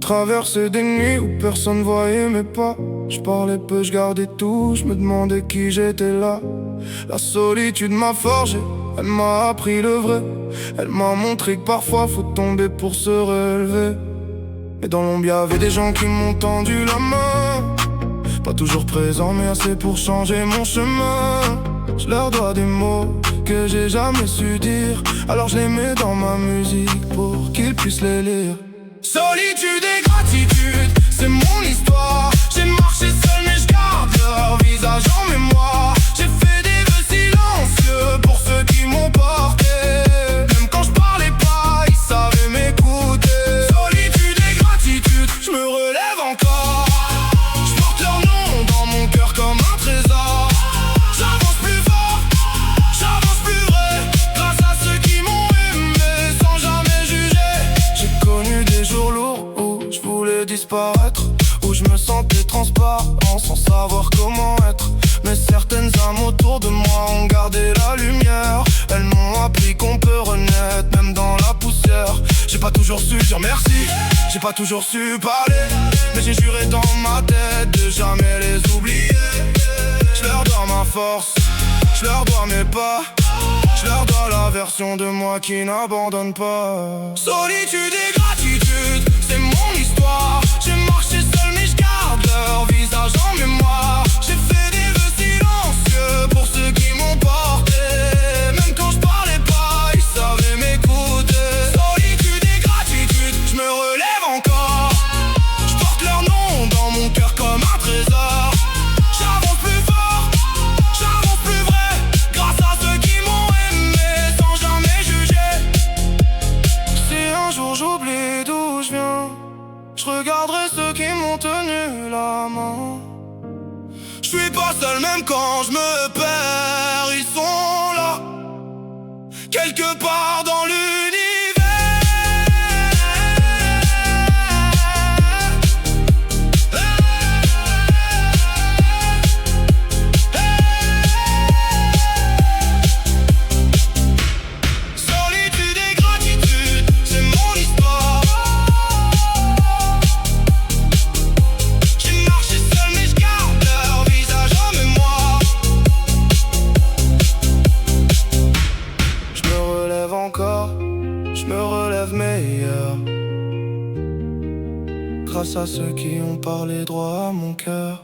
traversé des nuits où personne voyait mes pas. Je parlais peu, je gardais tout, je me demandais qui j'étais là. La solitude m'a forgé, elle m'a appris le vrai. Elle m'a montré que parfois faut tomber pour se relever. Mais dans l'ombre y'avait des gens qui m'ont tendu la main. Pas toujours présent mais assez pour changer mon chemin. Je leur dois des mots que j'ai jamais su dire. Alors je les mets dans ma musique pour qu'ils puissent les lire. Solitude et gratitude, c'est mon histoire. J'ai marché seul mais je garde leur visage en mémoire. J'ai fait des vœux silencieux pour ceux qui m'ont porté. Même quand je parlais pas, ils savaient m'écouter. Solitude et gratitude, je me relève encore. Je porte leur nom dans mon cœur comme un trésor. J'avance plus fort, j'avance plus vrai, grâce à ceux qui m'ont aimé sans jamais juger. J'ai connu des jours lourds où je voulais disparaître, où je me sentais transparent sans savoir comment être. Mais certaines âmes autour de moi ont gardé la lumière. Elles m'ont appris qu'on peut renaître même dans la poussière. J'ai pas toujours su dire merci, j'ai pas toujours su parler, mais j'ai juré dans ma tête de jamais les oublier. Je leur dois ma force, je leur dois mes pas, je leur dois la version de moi qui n'abandonne pas. Solitude et gratitude, c'est mon histoire. J'ai marché seul mais je garde leur visage en mémoire. J'ai fait des vœux silencieux pour ceux qui m'ont porté. Même quand je parlais pas, ils savaient m'écouter. Solitude et gratitude, je me relève encore. Je porte leur nom dans mon cœur comme un trésor. J'avance plus fort, j'avance plus vrai, grâce à ceux qui m'ont aimé sans jamais juger. Si un jour j'oublie d'où je viens, je regarderai ceux qui m'ont tenu la main. Je suis pas seul même quand je me perds, ils sont là, quelque part dans l'univers. Solitude et gratitude, c'est mon histoire. J'ai marché seul mais je garde leur visage en mémoire. Je me relève encore, je me relève meilleur, grâce à ceux qui ont parlé droit à mon cœur.